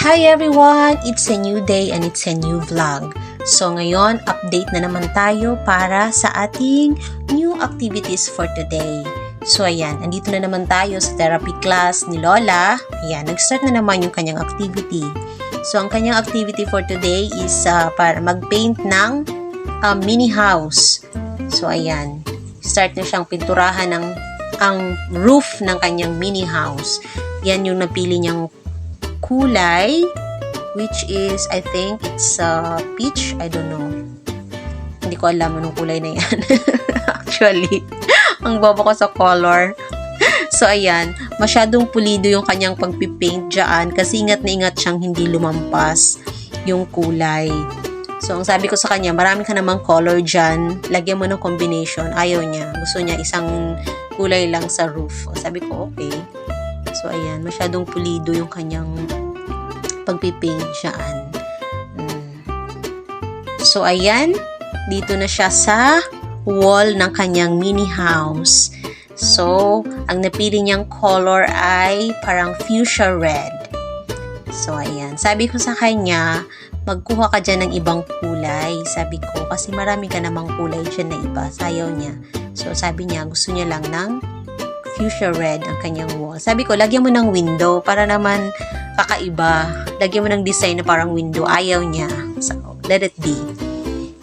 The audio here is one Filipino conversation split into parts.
Hi everyone! It's a new day and it's a new vlog. So ngayon, update na naman tayo para sa ating new activities for today. So ayan, andito na naman tayo sa therapy class ni Lola. Ayan, nag-start na naman yung kanyang activity. So ang kanyang activity for today is para mag-paint ng mini house. So ayan, start na siyang pinturahan ng ang roof ng kanyang mini house. Yan yung napili niyang kulay, which is, I think, it's peach. I don't know. Hindi ko alam anong kulay na yan. Actually, ang bobo ko sa color. So, ayan. Masyadong pulido yung kanyang pagpipaint dyan kasi ingat na ingat siyang hindi lumampas yung kulay. So, ang sabi ko sa kanya, marami ka namang color dyan. Lagyan mo ng combination. Ayaw niya. Gusto niya isang kulay lang sa roof. Sabi ko, okay. So, ayan. Masyadong pulido yung kanyang pagpipaint dyan. So, ayan. Dito na siya sa wall ng kanyang mini house. So, ang napili niyang color ay parang fuchsia red. So, ayan. Sabi ko sa kanya, magkuha ka dyan ng ibang kulay. Sabi ko, kasi marami ka namang kulay dyan na iba. Sayaw niya. So, sabi niya, gusto niya lang ng fuchsia red ang kanyang wall. Sabi ko, lagyan mo ng window para naman kakaiba. Lagyan mo ng design na parang window. Ayaw niya. So, let it be.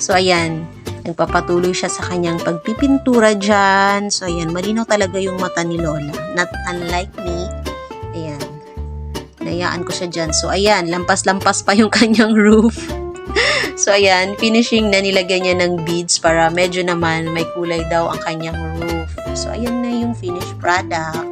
So, ayan. Nagpapatuloy siya sa kanyang pagpipintura dyan. So, ayan. Malinaw talaga yung mata ni Lola. Not unlike me. Ayan. Nayaan ko siya dyan. So, ayan. Lampas-lampas pa yung kanyang roof. So, ayan. Finishing na nilagyan niya ng beads para medyo naman may kulay daw ang kanyang roof. So, ayan na yung finished product.